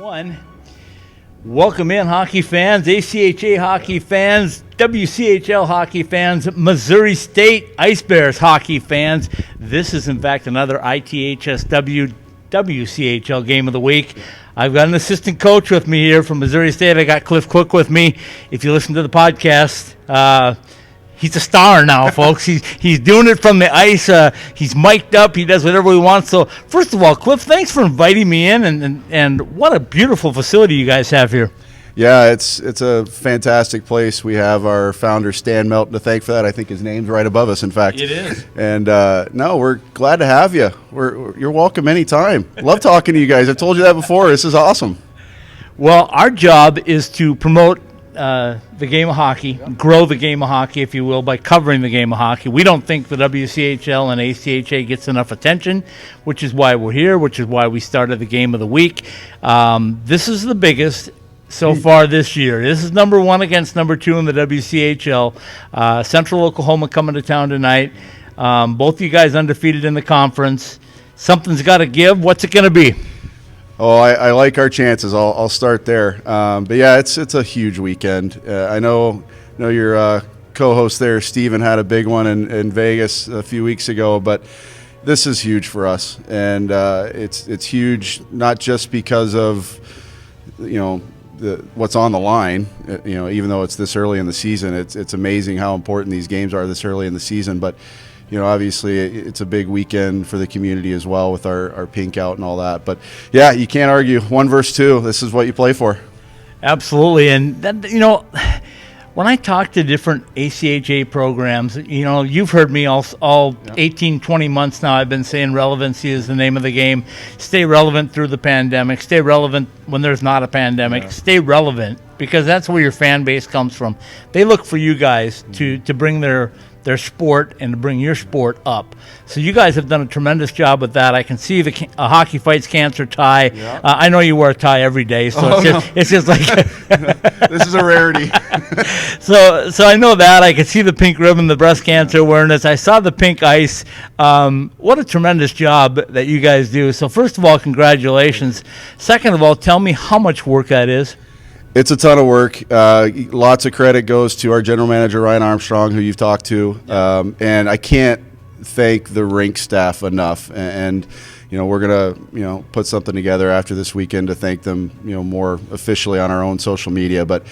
One. Welcome in, hockey fans, ACHA hockey fans, WCHL hockey fans, Missouri State Ice Bears hockey fans. This is, in fact, another ITHSW WCHL game of the week. I've got an assistant coach with me here from Missouri State. I got Cliff Cook with me. If you listen to the podcast, he's a star now, folks. He's doing it from the ice. He's mic'd up. He does whatever he wants. So, first of all, Cliff, thanks for inviting me in, and what a beautiful facility you guys have here. Yeah, it's a fantastic place. We have our founder, Stan Melton, to thank for that. I think his name's right above us, in fact. It is. And, no, we're glad to have you. You're welcome anytime. Love talking to you guys. I've told you that before. This is awesome. Well, our job is to promote the game of hockey, grow the game of hockey, if you will, by covering the game of hockey. We don't think the WCHL and ACHA gets enough attention, which is why we're here, which is why we started the game of the week. This is the biggest so far this year. This is number one against number two in the WCHL. Central Oklahoma coming to town tonight. Both of you guys undefeated in the conference. Something's got to give. What's it going to be? Oh, I like our chances. I'll start there. But yeah, it's a huge weekend. I know your co-host there, Steven, had a big one in Vegas a few weeks ago, but this is huge for us, and it's huge not just because of what's on the line. Even though it's this early in the season, it's amazing how important these games are this early in the season, but. Obviously it's a big weekend for the community as well with our pink out and all that. But, yeah, you can't argue. 1 versus 2, this is what you play for. Absolutely. And, that, when I talk to different ACHA programs, you've heard me all 18, 20 months now. I've been saying relevancy is the name of the game. Stay relevant through the pandemic. Stay relevant when there's not a pandemic. Yeah. Stay relevant because that's where your fan base comes from. They look for you guys to bring their sport and to bring your sport up. So you guys have done a tremendous job with that. I can see the Hockey Fights Cancer tie. Yeah. I know you wear a tie every day, so it's just like this is a rarity. So I know that. I can see the pink ribbon, the breast cancer awareness. I saw the pink ice. What a tremendous job that you guys do. So first of all, congratulations. Second of all, tell me how much work that is. It's a ton of work. Lots of credit goes to our general manager, Ryan Armstrong, who you've talked to. And I can't thank the rink staff enough. And we're going to, put something together after this weekend to thank them, more officially on our own social media. But,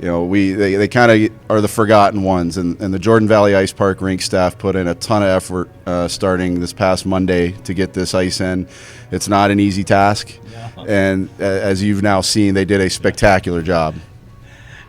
they kind of are the forgotten ones. And the Jordan Valley Ice Park rink staff put in a ton of effort starting this past Monday to get this ice in. It's not an easy task. And as you've now seen, they did a spectacular job.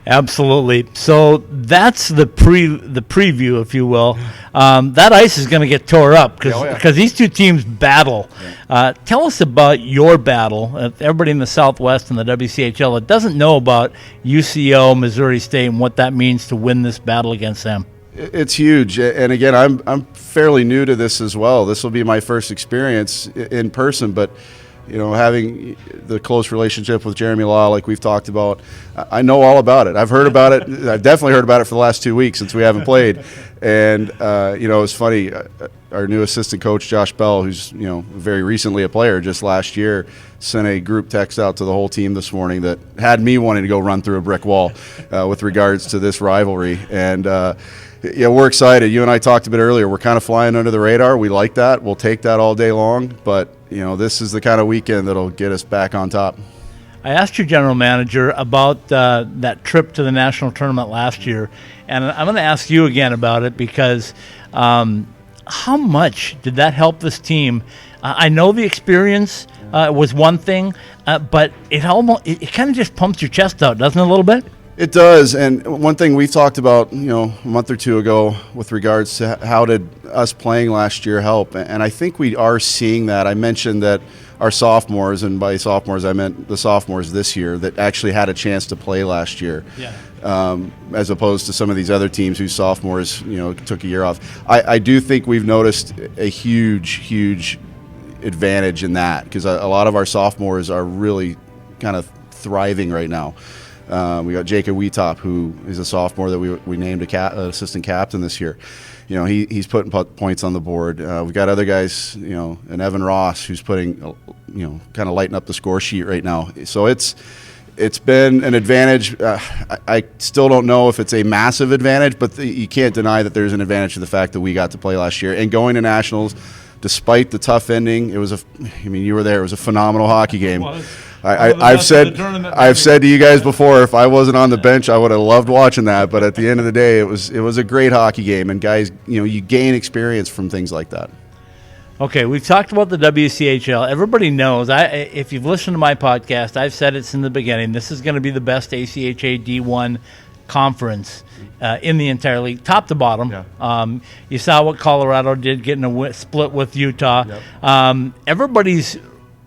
Absolutely. So that's the preview, if you will. That ice is going to get tore up because these two teams battle. Yeah. Tell us about your battle. Everybody in the Southwest and the WCHL that doesn't know about UCO, Missouri State, and what that means to win this battle against them. It's huge, and again, I'm fairly new to this as well. This will be my first experience in person, but. Having the close relationship with Jeremy Law, like we've talked about, I know all about it. I've heard about it. I've definitely heard about it for the last 2 weeks since we haven't played. And, it's funny, our new assistant coach, Josh Bell, who's, very recently a player just last year, sent a group text out to the whole team this morning that had me wanting to go run through a brick wall with regards to this rivalry. And, we're excited. You and I talked a bit earlier. We're kind of flying under the radar. We like that. We'll take that all day long. But, this is the kind of weekend that'll get us back on top. I asked your general manager about that trip to the national tournament last year, and I'm going to ask you again about it because how much did that help this team? I know the experience was one thing, but it kind of just pumps your chest out, doesn't it, a little bit? It does, and one thing we've talked about, a month or two ago with regards to how did us playing last year help, and I think we are seeing that. I mentioned that our sophomores, and by sophomores I meant the sophomores this year, that actually had a chance to play last year, as opposed to some of these other teams whose sophomores, took a year off. I do think we've noticed a huge advantage in that because a lot of our sophomores are really kind of thriving right now. We got Jacob Weetop, who is a sophomore that we named assistant captain this year. he's putting points on the board. We've got other guys, and Evan Ross, who's putting, kind of lighting up the score sheet right now. So it's been an advantage. I still don't know if it's a massive advantage, but you can't deny that there's an advantage to the fact that we got to play last year. And going to nationals, despite the tough ending, you were there. It was a phenomenal hockey game. I've said to you guys before, if I wasn't on the bench, I would have loved watching that. But at the end of the day, it was a great hockey game, and guys, you gain experience from things like that. Okay, we've talked about the WCHL. Everybody knows. If you've listened to my podcast, I've said it in the beginning. This is going to be the best ACHA D1 conference in the entire league, top to bottom. Yeah. You saw what Colorado did, getting a split with Utah. Yep. Everybody's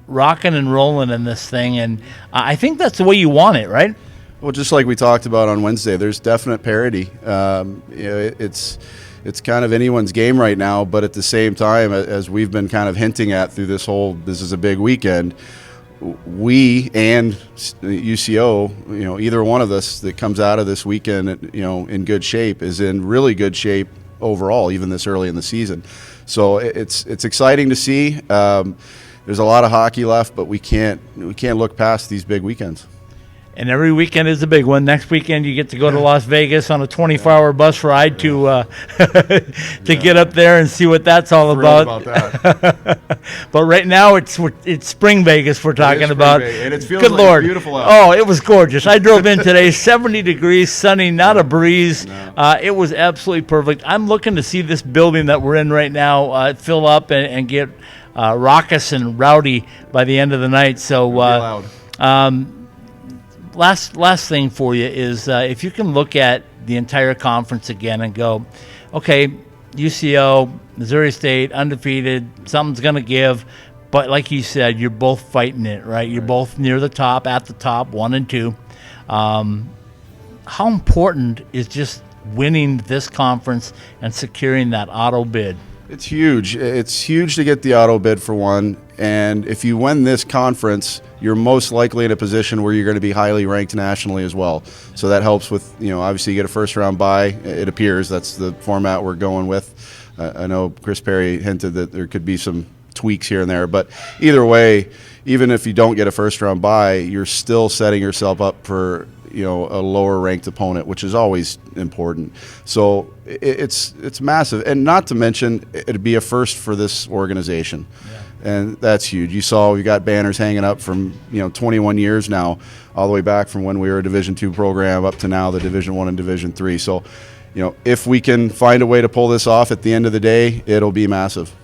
rocking and rolling in this thing, and I think that's the way you want it, right? Well, just like we talked about on Wednesday, there's definite parity. It's kind of anyone's game right now, but at the same time, as we've been kind of hinting at through this is a big weekend, we and UCO, either one of us that comes out of this weekend, in good shape is in really good shape overall, even this early in the season. So it's exciting to see. There's a lot of hockey left, but we can't look past these big weekends. And every weekend is a big one. Next weekend, you get to go to Las Vegas on a 24-hour bus ride to get up there and see what that's all about. That. But right now, it's spring Vegas we're talking about. And it feels Good like Lord. Beautiful out. Oh, it was gorgeous. I drove in today, 70 degrees, sunny, not a breeze. No. It was absolutely perfect. I'm looking to see this building that we're in right now fill up and get raucous and rowdy by the end of the night. So. Loud. Last thing for you is if you can look at the entire conference again and go, okay, UCO, Missouri State, undefeated, something's going to give. But like you said, you're both fighting it, right? You're both near the top, at the top, 1 and 2. How important is just winning this conference and securing that auto bid? It's huge. It's huge to get the auto bid for one. And if you win this conference, you're most likely in a position where you're going to be highly ranked nationally as well. So that helps with, obviously you get a first round bye. It appears that's the format we're going with. I know Chris Perry hinted that there could be some tweaks here and there, but either way, even if you don't get a first round bye, you're still setting yourself up for a lower ranked opponent, which is always important. So it's massive, and not to mention it'd be a first for this organization. Yeah. And that's huge. You saw we got banners hanging up from 21 years now, all the way back from when we were a Division II program up to now the Division I and Division III. So if we can find a way to pull this off at the end of the day, it'll be massive.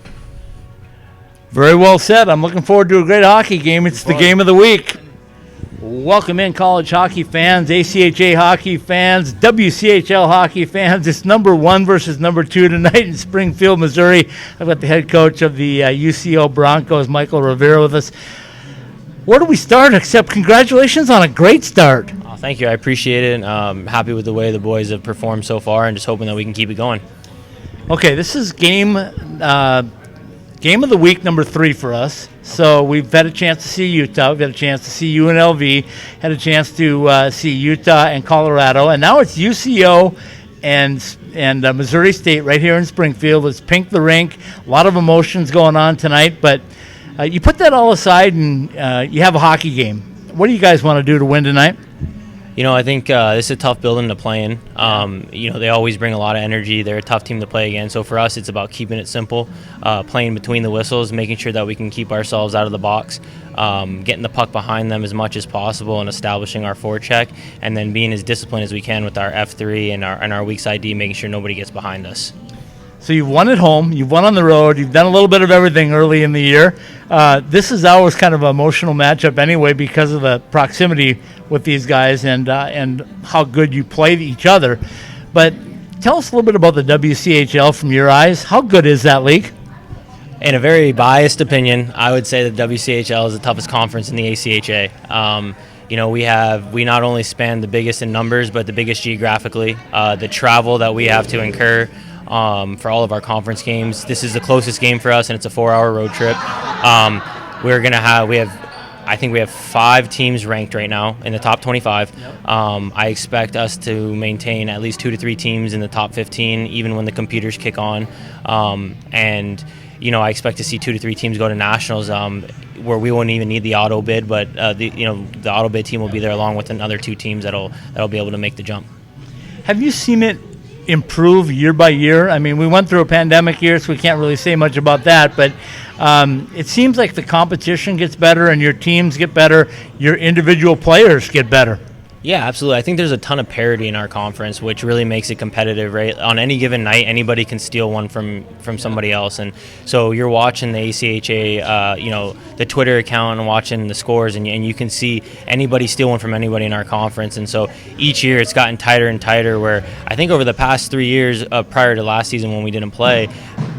Very well said. I'm looking forward to a great hockey game. It's the game of the week. Welcome in, college hockey fans, ACHA hockey fans, WCHL hockey fans. It's number 1 versus number 2 tonight in Springfield, Missouri. I've got the head coach of the UCO Broncos, Michael Rivera, with us. Where do we start except congratulations on a great start? Oh, thank you. I appreciate it. Happy with the way the boys have performed so far and just hoping that we can keep it going. Okay, this is game of the week number 3 for us. So we've had a chance to see Utah. We've had a chance to see UNLV. Had a chance to see Utah and Colorado. And now it's UCO and Missouri State right here in Springfield. It's Pink the Rink. A lot of emotions going on tonight. But you put that all aside and you have a hockey game. What do you guys want to do to win tonight? I think this is a tough building to play in. They always bring a lot of energy. They're a tough team to play against. So for us, it's about keeping it simple, playing between the whistles, making sure that we can keep ourselves out of the box, getting the puck behind them as much as possible and establishing our forecheck, and then being as disciplined as we can with our F3 and our weak side D, making sure nobody gets behind us. So you've won at home, you've won on the road, you've done a little bit of everything early in the year. This is always kind of an emotional matchup anyway because of the proximity with these guys and how good you play each other. But tell us a little bit about the WCHL from your eyes. How good is that league? In a very biased opinion, I would say that WCHL is the toughest conference in the ACHA. We not only span the biggest in numbers, but the biggest geographically. The travel that we have to incur for all of our conference games. This is the closest game for us, and it's a 4-hour road trip. We have I think we have 5 teams ranked right now in the top 25. I expect us to maintain at least 2 to 3 teams in the top 15, even when the computers kick on. And I expect to see 2 to 3 teams go to nationals, where we won't even need the auto bid, but the auto bid team will be there along with another 2 teams that'll be able to make the jump. Have you seen it improve year by year? I mean, we went through a pandemic year, so we can't really say much about that, but it seems like the competition gets better and your teams get better, your individual players get better. Yeah, absolutely. I think there's a ton of parity in our conference, which really makes it competitive, right? On any given night, anybody can steal one from somebody else. And so you're watching the ACHA, the Twitter account and watching the scores, and you can see anybody steal one from anybody in our conference. And so each year it's gotten tighter and tighter, where I think over the past 3 years, prior to last season when we didn't play,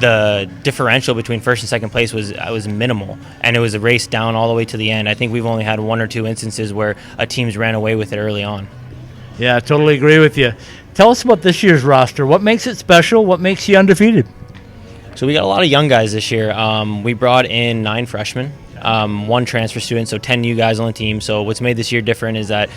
the differential between first and second place was minimal, and it was a race down all the way to the end. I think we've only had 1 or 2 instances where a team's ran away with it early on. Yeah, I totally agree with you. Tell us about this year's roster. What makes it special? What makes you undefeated? So we got a lot of young guys this year. We brought in 9 freshmen, 1 transfer student, so 10 new guys on the team. So what's made this year different is that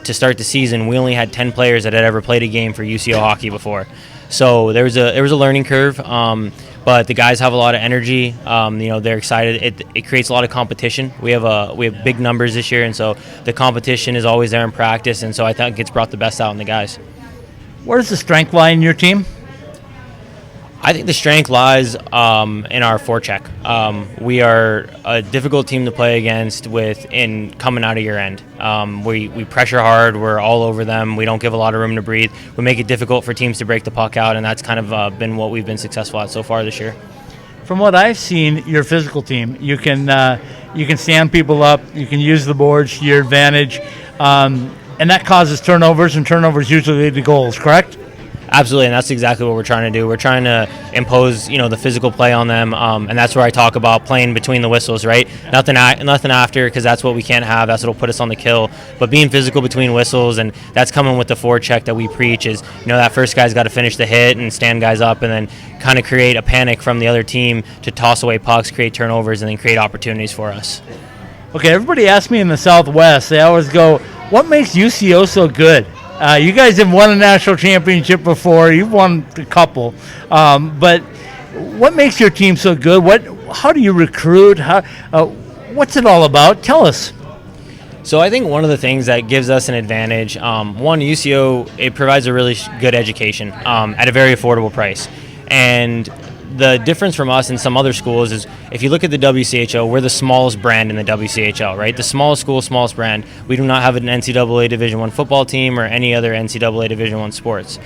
to start the season, we only had 10 players that had ever played a game for UCO hockey before. So there was a learning curve, but the guys have a lot of energy. They're excited. It creates a lot of competition. We have big numbers this year, and so the competition is always there in practice. And so I think it's brought the best out in the guys. Where does the strength lie in your team? I think the strength lies in our forecheck. We are a difficult team to play against in coming out of your end. We pressure hard. We're all over them. We don't give a lot of room to breathe. We make it difficult for teams to break the puck out, and that's kind of been what we've been successful at so far this year. From what I've seen, your physical team, you can stand people up. You can use the boards to your advantage, and that causes turnovers, and turnovers usually lead to goals, correct? Absolutely, and that's exactly what we're trying to do. We're trying to impose, the physical play on them, and that's where I talk about playing between the whistles, right? Nothing after, because that's what we can't have. That's what'll put us on the kill. But being physical between whistles, and that's coming with the forecheck that we preach. Is that first guy's got to finish the hit and stand guys up, and then kind of create a panic from the other team to toss away pucks, create turnovers, and then create opportunities for us. Okay, everybody asks me in the Southwest. They always go, "What makes UCO so good?" You guys have won a national championship before. You've won a couple. But what makes your team so good? How do you recruit? What's it all about? Tell us. So I think one of the things that gives us an advantage, one, UCO, it provides a really good education at a very affordable price. And the difference from us and some other schools is if you look at the WCHL, we're the smallest brand in the WCHL, right? The smallest school, smallest brand. We do not have an NCAA Division I football team or any other NCAA Division I sports.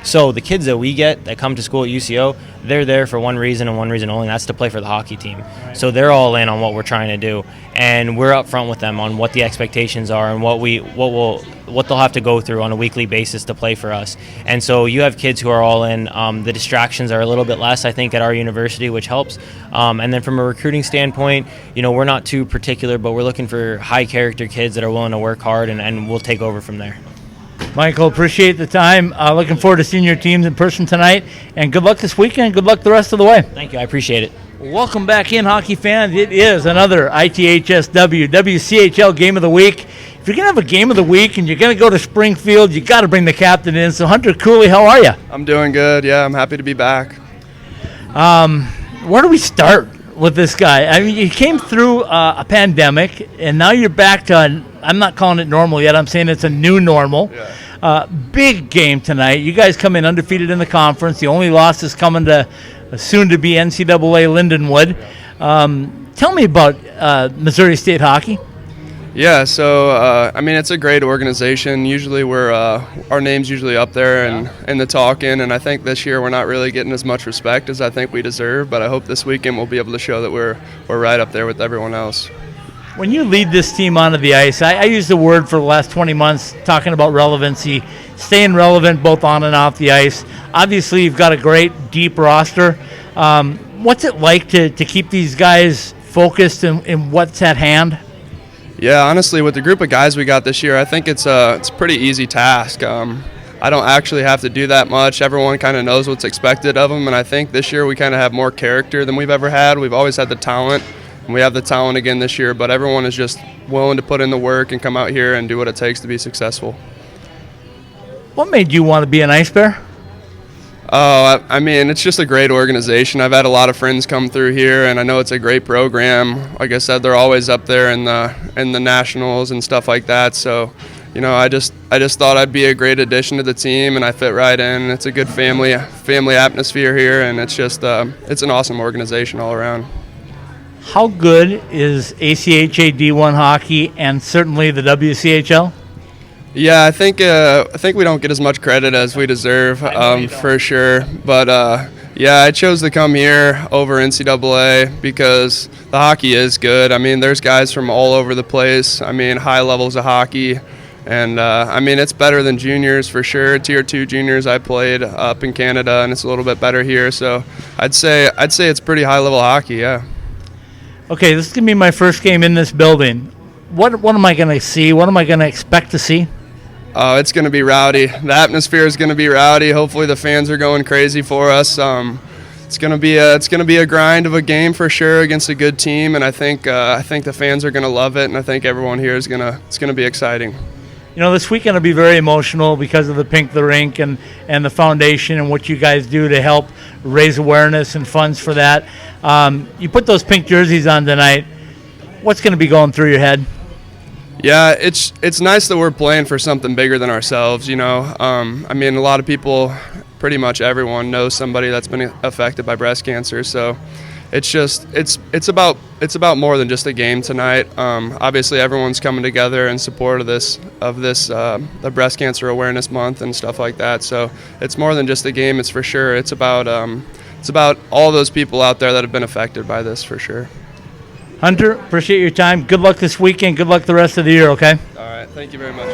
So the kids that we get that come to school at UCO, they're there for one reason and one reason only, and that's to play for the hockey team. Right. So they're all in on what we're trying to do, and we're up front with them on what the expectations are and what they'll have to go through on a weekly basis to play for us. And so you have kids who are all in. The distractions are a little bit less, I think, at our university, which helps. And then from a recruiting standpoint, we're not too particular, but we're looking for high character kids that are willing to work hard, and we'll take over from there. Michael, appreciate the time. Looking forward to seeing your teams in person tonight. And good luck this weekend. Good luck the rest of the way. Thank you. I appreciate it. Welcome back in, hockey fans. It is another ITHSW WCHL Game of the Week. If you're going to have a Game of the Week and you're going to go to Springfield, you got to bring the captain in. So, Hunter Cooley, how are you? I'm doing good. Yeah, I'm happy to be back. Where do we start with this guy? I mean, you came through a pandemic, and now you're back to I'm not calling it normal yet. I'm saying it's a new normal. Yeah. Big game tonight. You guys come in undefeated in the conference. The only loss is coming to soon-to-be NCAA Lindenwood. Tell me about Missouri State hockey. Yeah, so it's a great organization. Usually our name's usually up there and in the talking, and I think this year we're not really getting as much respect as I think we deserve, but I hope this weekend we'll be able to show that we're right up there with everyone else. When you lead this team onto the ice, I use the word for the last 20 months talking about relevancy, staying relevant both on and off the ice. Obviously, you've got a great, deep roster. What's it like to keep these guys focused in what's at hand? Yeah, honestly, with the group of guys we got this year, I think it's a pretty easy task. I don't actually have to do that much. Everyone kind of knows what's expected of them, and I think this year we kind of have more character than we've ever had. We've always had the talent, We have the talent again this year, but everyone is just willing to put in the work and come out here and do what it takes to be successful. What made you want to be an Ice Bear? Oh, I mean, it's just a great organization. I've had a lot of friends come through here, and I know it's a great program. Like I said, they're always up there in the nationals and stuff like that. So, I just thought I'd be a great addition to the team, and I fit right in. It's a good family atmosphere here, and it's just it's an awesome organization all around. How good is ACHA D1 hockey and certainly the WCHL? Yeah, I think we don't get as much credit as we deserve, for sure. But yeah, I chose to come here over NCAA because the hockey is good. I mean, there's guys from all over the place. I mean, high levels of hockey, and I mean, it's better than juniors for sure. Tier 2 juniors I played up in Canada, and it's a little bit better here. So I'd say it's pretty high level hockey. Yeah. Okay, this is going to be my first game in this building. What am I going to see? What am I going to expect to see? Oh, it's going to be rowdy. The atmosphere is going to be rowdy. Hopefully the fans are going crazy for us. It's going to be a grind of a game for sure against a good team, and I think the fans are going to love it, and I think everyone here it's going to be exciting. This weekend will be very emotional because of the Pink the Rink and the foundation and what you guys do to help raise awareness and funds for that. You put those pink jerseys on tonight. What's going to be going through your head? Yeah, it's nice that we're playing for something bigger than ourselves. I mean, a lot of people, pretty much everyone knows somebody that's been affected by breast cancer. So it's about more than just a game tonight. Obviously, everyone's coming together in support of the Breast Cancer Awareness Month and stuff like that. So it's more than just a game. It's for sure. It's about all those people out there that have been affected by this for sure. Hunter, appreciate your time. Good luck this weekend. Good luck the rest of the year. Okay. All right. Thank you very much.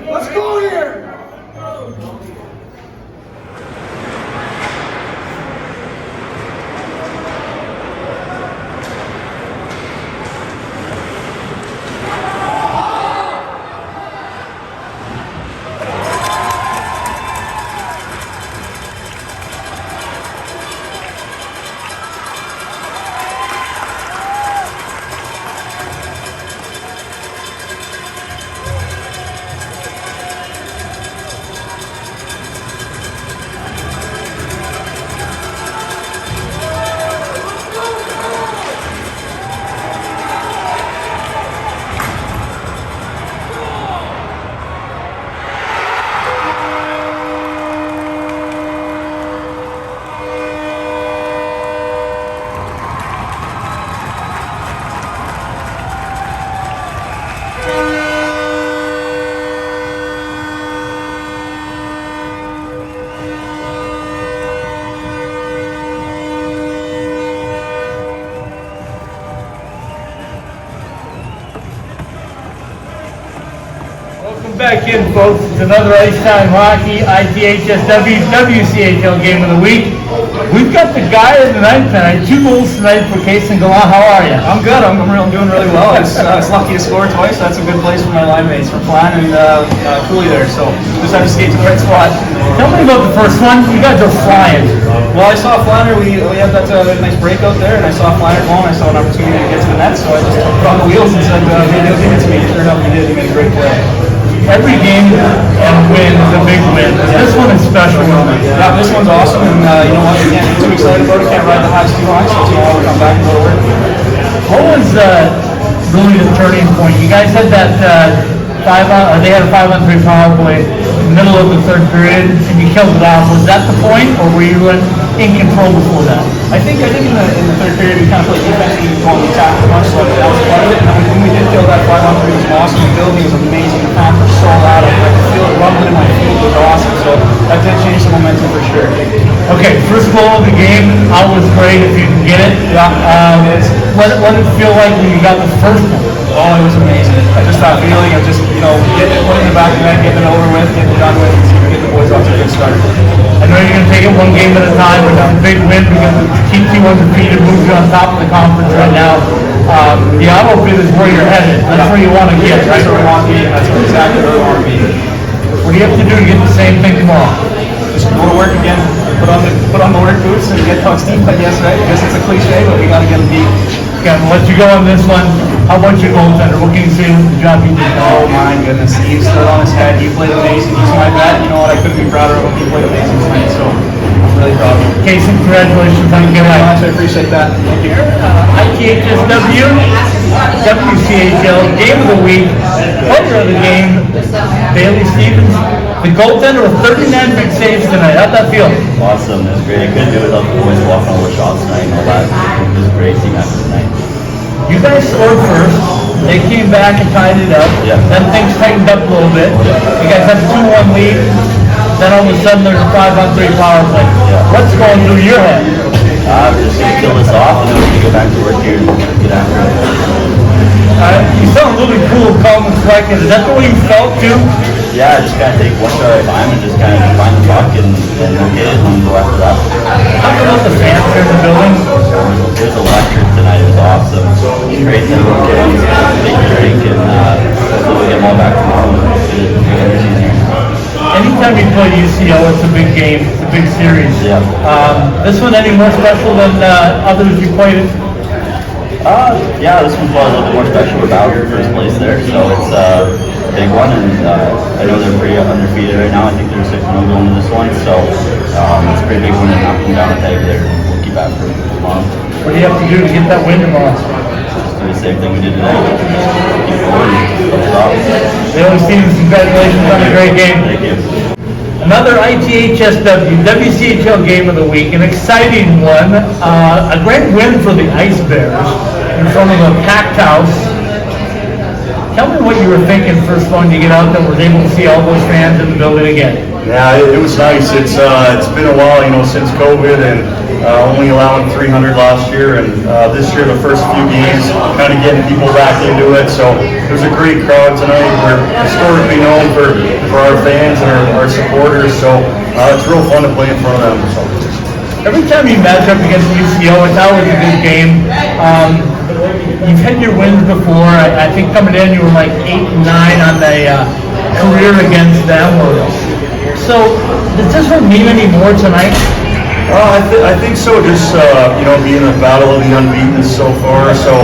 Let's go here! Welcome back in, folks. It's another Ice Time Hockey, ITHSW, WCHL game of the week. We've got the guy of the night tonight. 2 goals tonight for Kason Galan. How are you? I'm good. I'm doing really well. I was lucky to score twice. That's a good place for my line mates, for Plan and Cooley there. So just had to skate to the right spot. Tell me about the first one. You guys are flying. Well, I saw Flanner. We had that nice breakout there, and I saw Flanner go, and I saw an opportunity to get to the net. So I just put on the wheels and said, maybe he'll give it to me. Sure enough, he did. He made a great play. Every game and win is a big win. This one is special. Yeah, this one's awesome, and you know what? I can't get too excited about it. Can't ride the highs too high. So tomorrow we'll come back and go to work. What was really the turning point? You guys had that they had a 5-on-3 power play in the middle of the third period, and you killed it off. Was that the point, or were you in control before that? I think in the third period we kind of played defense and we didn't attack too much, so that was part of it. And when we did kill that 5-on-3, it was awesome. The building was amazing. The fans were so loud. I could feel it rumbling in my feet. It was awesome. So that did change the momentum for sure. Okay, first goal of the game. I was great if you can get it. Yeah, What did it feel like when you got the first one? Oh, it was amazing. Just that feeling of just, getting it, putting it back in the net, getting it over with, getting it done with, and so we get the boys off to a good start. I know you're going to take it one game at a time, but it's a big win because it keeps you undefeated, moves you on top of the conference right now. The auto bid is where you're headed. That's where you want to get, right? That's where we want to be, and that's exactly where we want to be. What do you have to do to get the same thing tomorrow? Just go to work again, put on the work boots and get pucks deep, I guess, right? I guess it's a cliche, but we got to get them deep. Okay, I'm going to let you go on this one. How about your goaltender? What can you say with the job he did? Oh my goodness, he stood on his head. He played amazing. He's my bet. You know what? I couldn't be prouder of him. He played amazing tonight, so I'm really proud of him. Casey, congratulations on your Thank you very much. night. I appreciate that. Thank you. ITHSW, WCHL, game of the week, player of the game, Bailey Stevens, the goaltender with 39 big saves tonight. How'd that feel? Awesome. It was great. I couldn't do it without the boys walking all the shots tonight and all that. It was great seeing that tonight. You guys scored first. They came back and tied it up. Yeah. Then things tightened up a little bit. You guys had a 2-1 lead. Then all of a sudden there's a 5-on-3 power play. Yeah. What's going through your head? We're just going to kill this off and then we're going to go back to work here and get after it. You sound really cool, calm, and collected. Is that the way you felt too? Yeah, just kind of take one shot at a time and just kind of find the puck and get it and go after that. Talk about the fans here in the building. It was electric tonight. It was awesome. Great to everyone get on, take a drink, and hopefully we'll get them all back tomorrow and get it energy in here. Anytime you play UCO, it's a big game. It's a big series. Yeah. This one any more special than others you played in? Yeah, this one's probably a little bit more special. We're battling for first place there, so it's a big one, and I know they're pretty undefeated right now. I think they're 6-0 going to this one, so it's a pretty big one to knock them down a peg there. We'll keep after them tomorrow. What do you have to do to get that win tomorrow? Just do the same thing we did today. Keep going, don't stop. Bailey Stevens, congratulations on a great game. Thank you. Another ITHSW, WCHL game of the week, an exciting one, a great win for the Ice Bears in front of a packed house. Tell me what you were thinking first one you get out there, was able to see all those fans in the building again. Yeah, it was nice. It's been a while, since COVID, and only allowing 300 last year, and this year the first few games kind of getting people back into it. So there's a great crowd tonight. We're historically known for our fans and our supporters, so it's real fun to play in front of them. So. Every time you match up against UCO, it's always a good game. You've had your wins before. I think coming in, you were like 8-9 on the career against them. So does this one mean any more tonight? I think so. Just being a battle of the unbeaten so far. So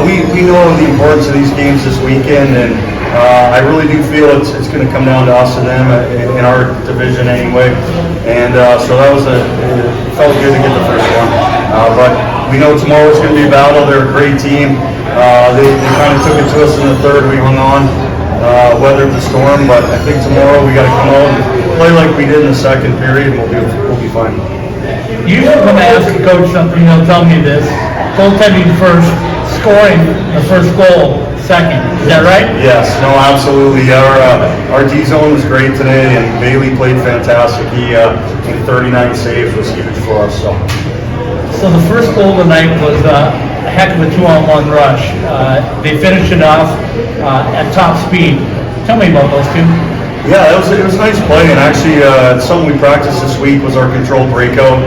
we know the importance of these games this weekend, and I really do feel it's going to come down to us and them in our division anyway. And so it felt good to get the first one. But we know tomorrow's going to be a battle. They're a great team. They kind of took it to us in the third. We hung on, weathered the storm. But I think tomorrow we got to come out and play like we did in the second period, and we'll be fine. Usually when I ask a coach something, he'll tell me this: goaltending first, scoring the first goal second. Is that right? Yes, no, absolutely. Our D zone was great today, and Bailey played fantastic. He 39 saves was huge for us. So the first goal tonight was a heck of a 2-on-1 rush. They finished it off at top speed. Tell me about those two. Yeah, it was a nice play, and actually something we practiced this week was our controlled breakout.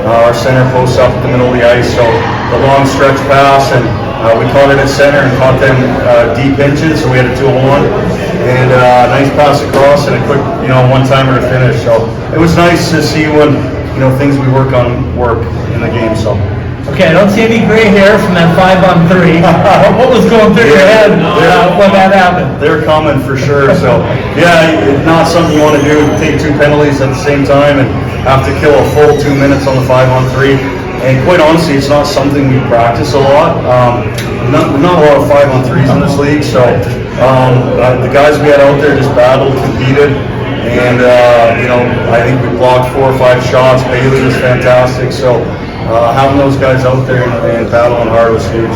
Our center posts up at the middle of the ice, so the long stretch pass, and we caught it at center and caught them deep inches, so we had a 2-on-1, and nice pass across and a quick one-timer to finish. So it was nice to see when things we work on work in the game. So. Okay, I don't see any gray hair from that 5-on-3. What was going through your head when that happened? They're coming for sure. So, yeah, it's not something you want to do, take 2 penalties at the same time and have to kill a full 2 minutes on the 5-on-3. And quite honestly, it's not something we practice a lot. Not a lot of 5-on-3s in this league. So, the guys we had out there just battled, competed. And, I think we blocked 4 or 5 shots. Bailey was fantastic. So, having those guys out there and battling hard was huge.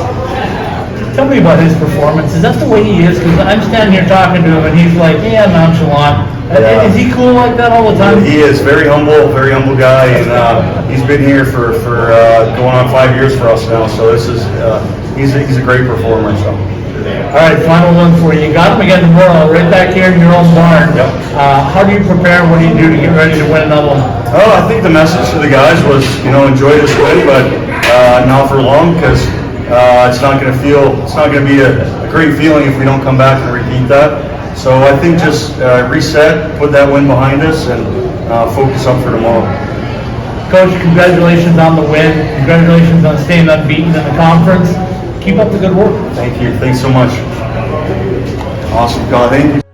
Tell me about his performance. Is that the way he is? Because I'm standing here talking to him, and he's like, yeah, nonchalant. Yeah. Is he cool like that all the time? He is very humble guy, and he's been here for going on 5 years for us now. So this is he's a great performer. So. All right, final one for you. You got him again tomorrow, right back here in your own barn. Yep. How do you prepare? What do you do to get ready to win another one? Oh, I think the message to the guys was, enjoy this win, but not for long, because it's not going to be a great feeling if we don't come back and repeat that. So I think just reset, put that win behind us, and focus up for tomorrow. Coach, congratulations on the win. Congratulations on staying unbeaten in the conference. Keep up the good work. Thank you. Thanks so much. Awesome. God, thank you.